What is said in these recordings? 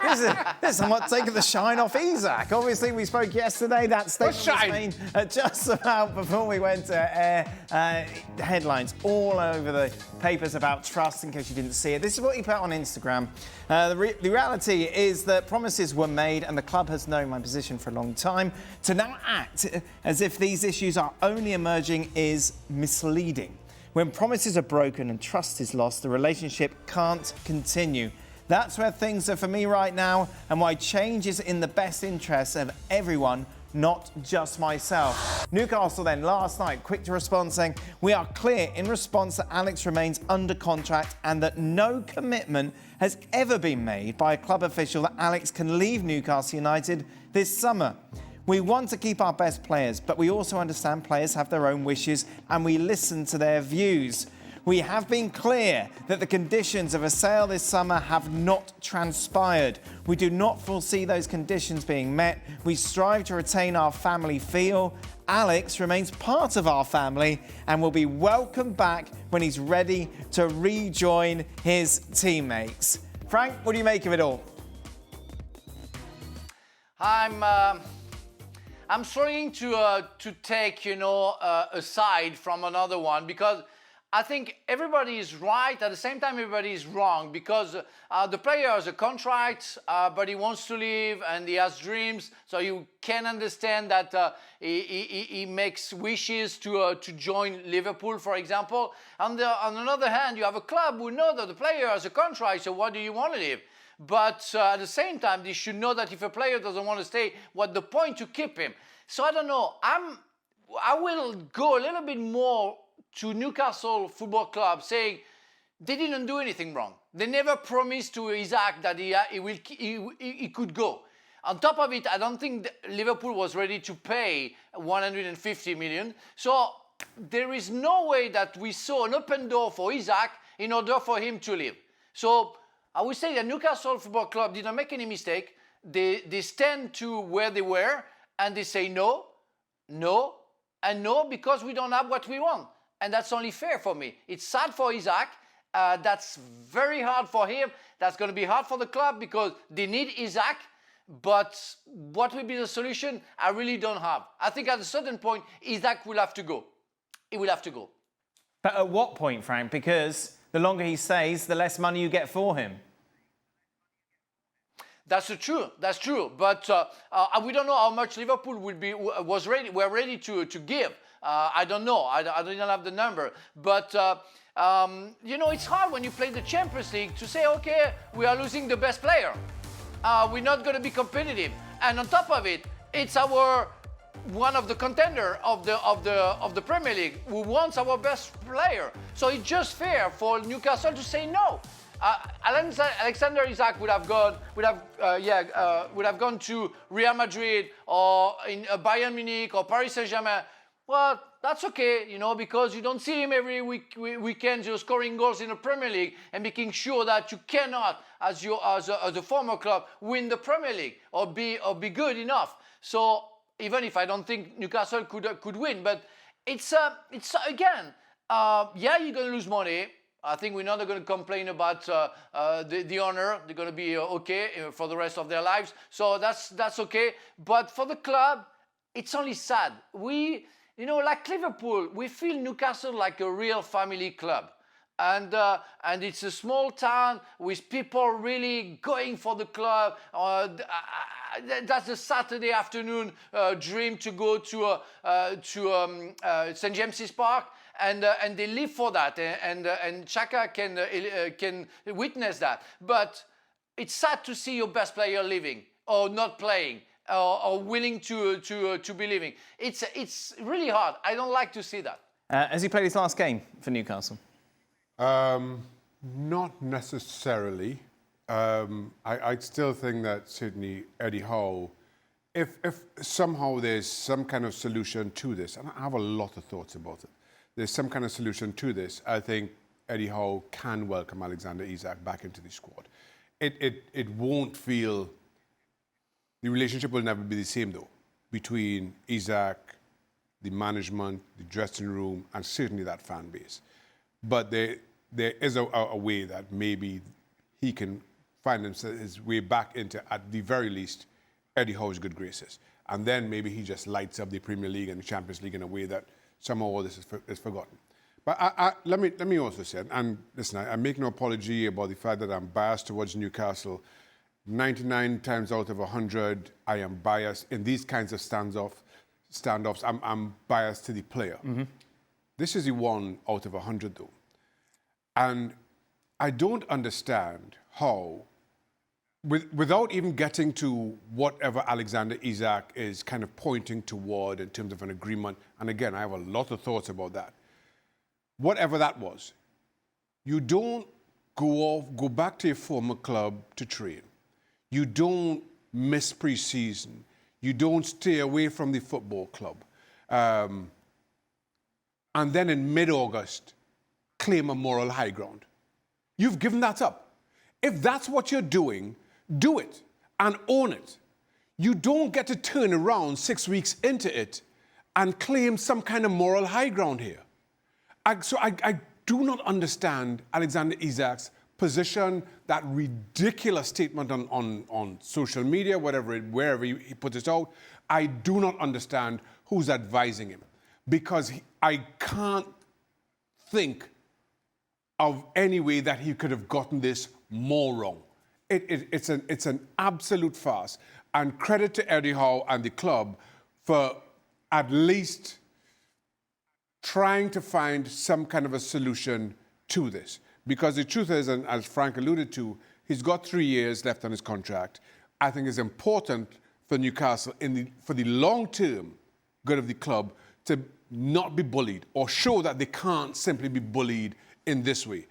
this is somewhat taking the shine off Isak. Obviously, we spoke yesterday. That statement was made just about before we went to air. Headlines all over the papers about trust, in case you didn't see it. This is what he put on Instagram. The reality is that promises were made, and the club has known my position for a long time. To now act as if these issues are only emerging is misleading. When promises are broken and trust is lost, the relationship can't continue. That's where things are for me right now, and why change is in the best interests of everyone, not just myself. Newcastle then last night, quick to respond, saying, we are clear in response that Alex remains under contract and that no commitment has ever been made by a club official that Alex can leave Newcastle United this summer. We want to keep our best players, but we also understand players have their own wishes and we listen to their views. We have been clear that the conditions of a sale this summer have not transpired. We do not foresee those conditions being met. We strive to retain our family feel. Alex remains part of our family and will be welcomed back when he's ready to rejoin his teammates. Frank, what do you make of it all? I'm struggling to take, a side from another one, because I think everybody is right. At the same time, everybody is wrong, because the player has a contract, but he wants to leave and he has dreams. So you can understand that he makes wishes to join Liverpool, for example. On the other hand, you have a club who know that the player has a contract, so why do you want to leave? But at the same time, they should know that if a player doesn't want to stay, what's the point to keep him? So I don't know. I will go a little bit more to Newcastle Football Club, saying they didn't do anything wrong. They never promised to Isak that he could go. On top of it, I don't think Liverpool was ready to pay 150 million. So there is no way that we saw an open door for Isak in order for him to leave. So I would say that Newcastle Football Club didn't make any mistake. They stand to where they were and they say no, no, and no, because we don't have what we want. And that's only fair for me. It's sad for Isak. That's very hard for him. That's going to be hard for the club because they need Isak. But what will be the solution? I really don't have. I think at a certain point, Isak will have to go. He will have to go. But at what point, Frank? Because the longer he stays, the less money you get for him. That's true. That's true. But we don't know how much Liverpool were ready to give. I don't know. I don't have the number. But it's hard when you play the Champions League to say, okay, we are losing the best player. We're not going to be competitive. And on top of it, it's one of the contender of the Premier League who wants our best player. So it's just fair for Newcastle to say no. Alexander Isak would have gone to Real Madrid or in Bayern Munich or Paris Saint-Germain. Well, that's okay, because you don't see him every weekend just scoring goals in the Premier League and making sure that you cannot, as a former club, win the Premier League or be good enough. So even if I don't think Newcastle could win, but it's again, you're going to lose money. I think we're not going to complain about the owner. They're going to be okay for the rest of their lives. So that's okay. But for the club, it's only sad. Like Liverpool, we feel Newcastle like a real family club. And it's a small town with people really going for the club. That's a Saturday afternoon dream to go to St. James's Park. And they live for that, and Shaka can witness that. But it's sad to see your best player leaving or not playing or willing to be leaving. It's really hard. I don't like to see that. Has he played his last game for Newcastle? Not necessarily. I still think that certainly Eddie Howe, if somehow there's some kind of solution to this, and I have a lot of thoughts about it. There's some kind of solution to this. I think Eddie Howe can welcome Alexander Isak back into the squad. It won't feel... The relationship will never be the same, though, between Isak, the management, the dressing room, and certainly that fan base. But there is a way that maybe he can find his way back into, at the very least, Eddie Howe's good graces. And then maybe he just lights up the Premier League and the Champions League in a way that somehow all this is forgotten. But let me also say, and listen, I make no apology about the fact that I'm biased towards Newcastle. 99 times out of 100, I am biased. In these kinds of standoffs, I'm biased to the player. This is the 1 out of 100, though. And I don't understand how, without even getting to whatever Alexander Isak is kind of pointing toward in terms of an agreement, and again, I have a lot of thoughts about that. Whatever that was, you don't go back to your former club to train. You don't miss pre-season. You don't stay away from the football club. And then in mid-August, claim a moral high ground. You've given that up. If that's what you're doing, do it and own it. You don't get to turn around 6 weeks into it and claim some kind of moral high ground here. So I do not understand Alexander Isak's position, that ridiculous statement on social media, wherever he puts it out. I do not understand who's advising him, because I can't think of any way that he could have gotten this more wrong. It's an absolute farce. And credit to Eddie Howe and the club for at least trying to find some kind of a solution to this. Because the truth is, and as Frank alluded to, he's got 3 years left on his contract. I think it's important for Newcastle, for the long-term good of the club, to not be bullied or show that they can't simply be bullied in this way.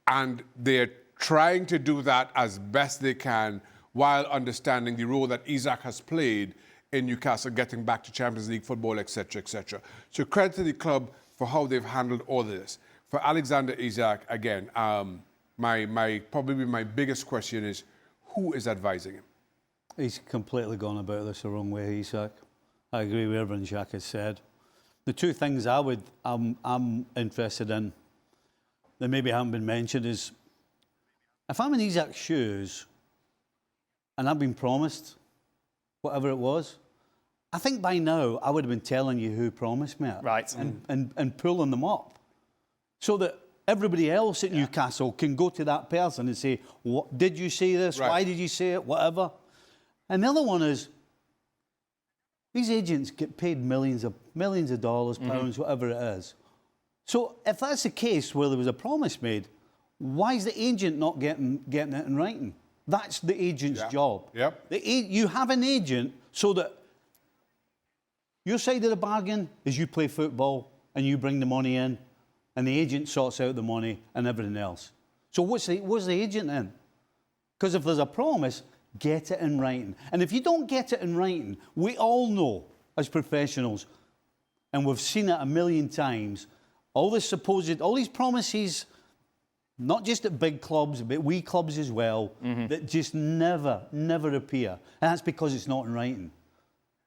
And they're trying to do that as best they can while understanding the role that Isak has played in Newcastle, getting back to Champions League football, etc., etc. So credit to the club for how they've handled all of this. For Alexander Isak, again, probably my biggest question is, who is advising him? He's completely gone about this the wrong way, Isak. I agree with everything Shaka said. The two things I'm interested in that maybe haven't been mentioned is, if I'm in Isak's shoes and I've been promised whatever it was, I think by now I would have been telling you who promised me it. Right. And pulling them up so that everybody else at Newcastle can go to that person and say, "What did you say this? Right. Why did you say it? Whatever." And the other one is, these agents get paid millions of dollars, pounds, whatever it is. So if that's the case where there was a promise made, why is the agent not getting it in writing? That's the agent's job. Yep. You have an agent so that your side of the bargain is you play football and you bring the money in, and the agent sorts out the money and everything else. So what's the agent in? Because if there's a promise, get it in writing. And if you don't get it in writing, we all know as professionals, and we've seen it a million times, all these promises, not just at big clubs, but wee clubs as well, that just never appear. And that's because it's not in writing.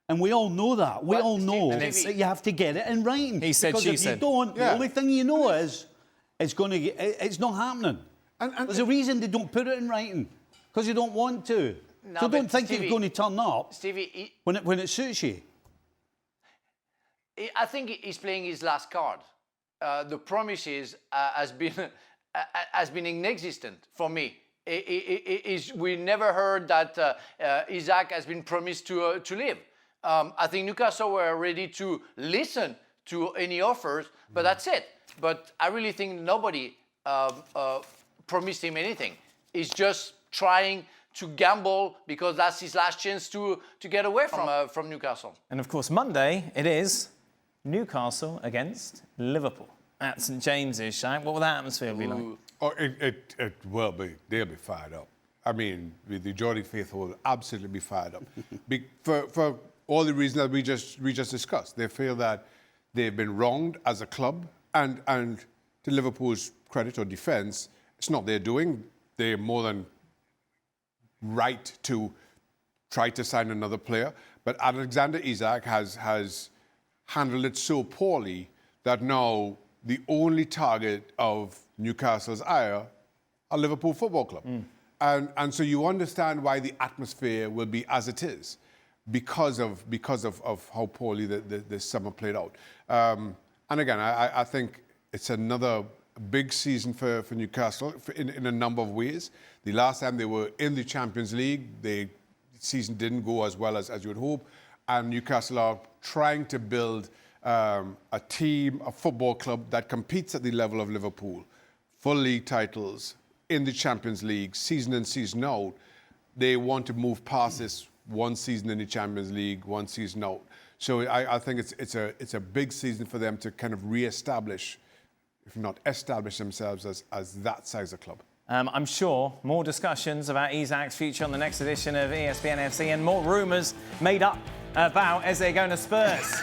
And we all know that. We all know that you have to get it in writing. He said, because she if said. you don't, the only thing you know is it's not happening. And there's a reason they don't put it in writing, because you don't want to. No, So don't but think Stevie, it's going to turn up Stevie, when it suits you. I think he's playing his last card. The promises has been inexistent for me. We never heard that Isak has been promised to leave. I think Newcastle were ready to listen to any offers, but that's it. But I really think nobody promised him anything. He's just trying to gamble because that's his last chance to get away from Newcastle. And of course, Monday it is Newcastle against Liverpool at St James's. Shaq, what will that atmosphere be like? Oh, it will be. They'll be fired up. I mean, the Geordie faithful will absolutely be fired up. For all the reasons that we just discussed. They feel that they've been wronged as a club, and to Liverpool's credit or defence, it's not their doing. They're more than right to try to sign another player. But Alexander Isak has handled it so poorly that now the only target of Newcastle's ire are Liverpool Football Club. And so you understand why the atmosphere will be as it is because of how poorly the summer played out. And again, I think it's another big season for Newcastle in a number of ways. The last time they were in the Champions League, the season didn't go as well as you would hope. And Newcastle are trying to build a team, a football club that competes at the level of Liverpool. Full league titles, in the Champions League, season in, season out. They want to move past this one season in the Champions League, one season out. So I think it's a big season for them to kind of re-establish, if not establish themselves as that size of club. I'm sure more discussions about Isak's future on the next edition of ESPN FC and more rumours made up about as they're going to Spurs.